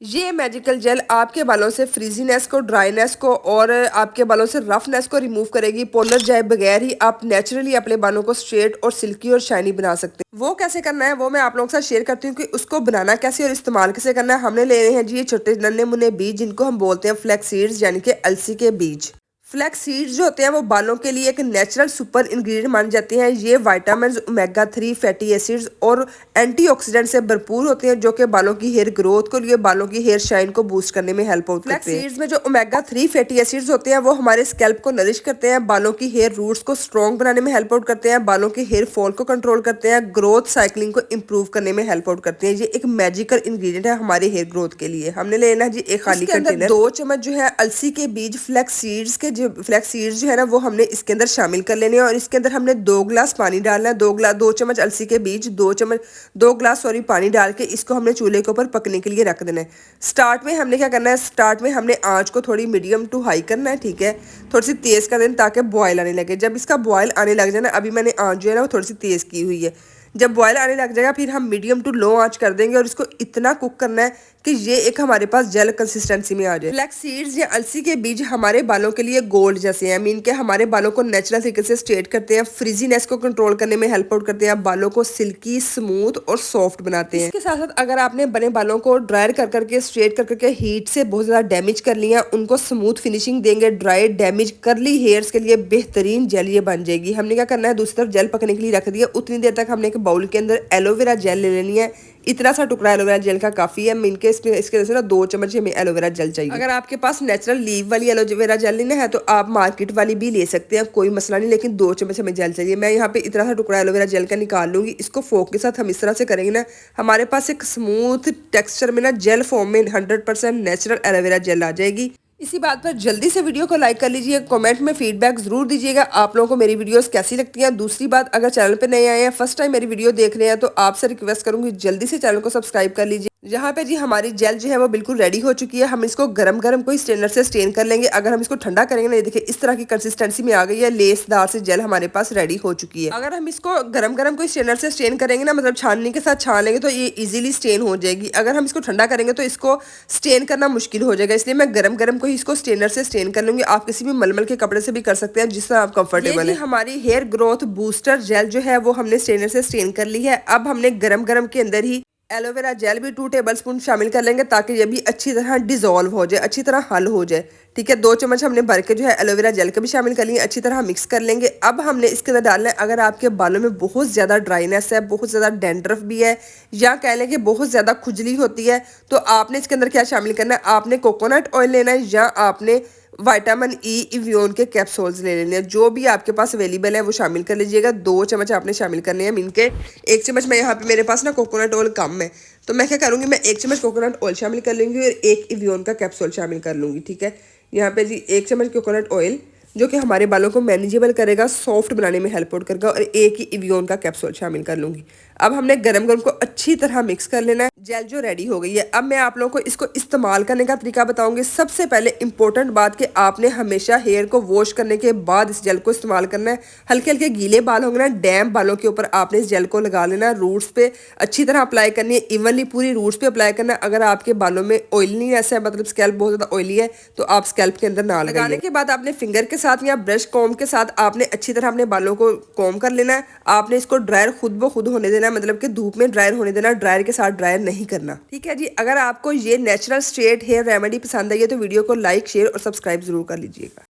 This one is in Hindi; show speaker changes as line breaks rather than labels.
ये मैजिकल जेल आपके बालों से फ्रीजीनेस को, ड्राईनेस को और आपके बालों से रफनेस को रिमूव करेगी। पार्लर जाए बगैर ही आप नेचुरली अपने बालों को स्ट्रेट और सिल्की और शाइनी बना सकते हैं। वो कैसे करना है वो मैं आप लोगों के साथ शेयर करती हूँ कि उसको बनाना कैसे और इस्तेमाल कैसे करना है। हमने ले रहे हैं जी ये छोटे नन्हे मुन्ने बीज, जिनको हम बोलते हैं फ्लैक्स सीड्स, यानी कि अलसी के बीज। फ्लैक्स सीड्स जो होते हैं वो बालों के लिए एक नेचुरल सुपर इंग्रेडिएंट माने जाते हैं। ये विटामिन, ओमेगा 3 फैटी एसिड्स और एंटीऑक्सीडेंट से भरपूर होते हैं, जो कि बालों की हेयर ग्रोथ को लिए, बालों की हेयर शाइन को बूस्ट करने में हेल्प होती है। फ्लैक्स सीड्स में जो ओमेगा 3 फैटी एसिड्स होते हैं वो हमारे स्कैल्प को नरिश करते हैं, बालों की हेयर रूट्स को स्ट्रॉन्ग बनाने में हेल्प आउट करते हैं, बालों के हेयर फॉल को कंट्रोल करते हैं, ग्रोथ साइकिलिंग को इम्प्रूव करने में हेल्प आउट करते हैं। ये एक मैजिकल इंग्रेडिएंट है हमारे हेयर ग्रोथ के लिए। हमने लेना जी एक खाली कंटेनर, 2 चम्मच जो है अलसी के बीज, फ्लैक्स सीड्स जो है ना वो हमने इसके अंदर शामिल कर लेने हैं और इसके अंदर हमने 2 गिलास पानी डालना है। 2 चम्मच अलसी के बीज, 2 गिलास पानी डाल के इसको हमने चूल्हे के ऊपर पकने के लिए रख देना है। स्टार्ट में हमने क्या करना है, स्टार्ट में हमने आंच को थोड़ी मीडियम टू हाई करना है, ठीक है। थोड़ी सी तेज कर देना ताकि बॉयल आने लगे। जब इसका बॉयल आने लग जाए ना, अभी मैंने आंच जो है ना वो थोड़ी सी तेज की हुई है, जब बॉयल आने लग जाएगा फिर हम मीडियम टू लो आंच कर देंगे और इसको इतना कुक करना है कि ये एक हमारे पास जेल कंसिस्टेंसी में आ जाए। फ्लैक्स सीड्स या अलसी के बीज हमारे बालों के लिए गोल्ड जैसे हैं। मीन के हमारे बालों को नेचुरल तरीके से स्ट्रेट करते हैं, फ्रीजीनेस को कंट्रोल करने में हेल्प आउट करते हैं, बालों को सिल्की, स्मूथ और सॉफ्ट बनाते हैं। इसके साथ साथ अगर आपने बने बालों को ड्रायर कर करके, स्ट्रेट कर करके हीट से बहुत ज्यादा डैमेज कर लिया, उनको स्मूथ फिनिशिंग देंगे, ड्राई डैमेज करली हेयर्स के लिए बेहतरीन जेल ये बन जाएगी। हमने क्या करना है, दूसरी तरफ जेल पकने के लिए रख दिया। उतनी देर तक हमने एक बाउल के अंदर एलोवेरा जेल ले लेनी है। इतना सा टुकड़ा एलोवेरा जेल का काफी है। मीन के इसके वजह से ना 2 चम्मच हमें एलोवेरा जेल चाहिए। अगर आपके पास नेचुरल लीव वाली एलोवेरा जेल लेना है तो आप मार्केट वाली भी ले सकते हैं, कोई मसला नहीं, लेकिन 2 चम्मच हमें जेल चाहिए। मैं यहाँ पे इतना सा टुकड़ा एलोवेरा जेल का निकाल लूंगी। इसको फोक के साथ हम इस तरह से करेंगे ना, हमारे पास एक स्मूथ टेक्सचर में ना जेल फॉर्म में 100% नेचुरल एलोवेरा जेल आ जाएगी। इसी बात पर जल्दी से वीडियो को लाइक कर लीजिए, कमेंट में फीडबैक जरूर दीजिएगा आप लोगों को मेरी वीडियोस कैसी लगती हैं। दूसरी बात, अगर चैनल पे नए आए हैं, फर्स्ट टाइम मेरी वीडियो देख रहे हैं, तो आपसे रिक्वेस्ट करूंगी जल्दी से चैनल को सब्सक्राइब कर लीजिए। जहाँ पे जी हमारी जेल जो है वो बिल्कुल रेडी हो चुकी है। हम इसको गरम गरम कोई स्ट्रेनर से स्ट्रेन कर लेंगे। अगर हम इसको ठंडा करेंगे ना, ये देखिए इस तरह की कंसिस्टेंसी में आ गई है, लेसदार से जेल हमारे पास रेडी हो चुकी है। अगर हम इसको गरम गरम कोई स्ट्रेनर से स्ट्रेन करेंगे ना, मतलब छाननी के साथ छान लेंगे तो ये इजीली स्ट्रेन हो जाएगी। अगर हम इसको ठंडा करेंगे तो इसको स्ट्रेन करना मुश्किल हो जाएगा, इसलिए मैं गरम गरम को ही इसको स्ट्रेनर से स्ट्रेन कर लूंगी। आप किसी भी मलमल के कपड़े से भी कर सकते हैं जिससे आप कंफर्टेबल है। हमारी हेयर ग्रोथ बूस्टर जेल जो है वो हमने स्ट्रेनर से स्ट्रेन कर ली है। अब हमने गरम गरम के अंदर ही एलोवेरा जेल भी 2 टेबलस्पून शामिल कर लेंगे ताकि ये भी अच्छी तरह डिजोल्व हो जाए, अच्छी तरह हल हो जाए, ठीक है। 2 चम्मच हमने भर के जो है एलोवेरा जेल का भी शामिल कर लिया, अच्छी तरह मिक्स कर लेंगे। अब हमने इसके अंदर डालना है, अगर आपके बालों में बहुत ज़्यादा ड्राइनेस है, बहुत ज़्यादा डैंड्रफ भी है, या कह लें कि बहुत ज़्यादा खुजली होती है, तो आपने इसके अंदर क्या शामिल करना है, आपने कोकोनट ऑयल लेना है या आपने विटामिन ई इवियोन के कैप्सूल्स ले लेने हैं। जो भी आपके पास अवेलेबल है वो शामिल कर लीजिएगा। 2 चम्मच आपने शामिल करने हैं। इनके 1 चम्मच मैं यहाँ पे, मेरे पास ना कोकोनट ऑयल कम है तो मैं क्या करूँगी, मैं 1 चम्मच कोकोनट ऑयल शामिल कर लूँगी और 1 इवियोन का कैप्सूल शामिल कर लूँगी, ठीक है। यहाँ पे जी 1 चम्मच कोकोनट ऑयल जो कि हमारे बालों को मैनेजेबल करेगा, सॉफ्ट बनाने में हेल्प आउट करेगा, और 1 ही इवियोन का कैप्सूल शामिल कर लूँगी। अब हमने गरम गरम को अच्छी तरह मिक्स कर लेना है। जेल जो रेडी हो गई है, अब मैं आप लोगों को इसको इस्तेमाल करने का तरीका बताऊंगी। सबसे पहले इंपॉर्टेंट बात कि आपने हमेशा हेयर को वॉश करने के बाद इस जेल को इस्तेमाल करना है। हल्के हल्के गीले बाल होंगे ना, डैम्प बालों के ऊपर आपने इस जेल को लगा लेना है। रूट्स पे अच्छी तरह अप्लाई करनी है, इवनली पूरी रूट्स पे अप्लाई करना है। अगर आपके बालों में ऑयली ऐसा है, मतलब स्कैल्प बहुत ज्यादा ऑयली है, तो आप स्कैल्प के अंदर ना लगाने के बाद आपने फिंगर के साथ या ब्रश कॉम के साथ आपने अच्छी तरह अपने बालों को कॉम कर लेना है। आपने इसको ड्रायर खुद ब खुद होने देना है, मतलब कि धूप में ड्रायर होने देना, ड्रायर के साथ ड्रायर नहीं करना, ठीक है जी। अगर आपको ये नेचुरल स्ट्रेट हेयर रेमेडी पसंद आई है तो वीडियो को लाइक, शेयर और सब्सक्राइब जरूर कर लीजिएगा।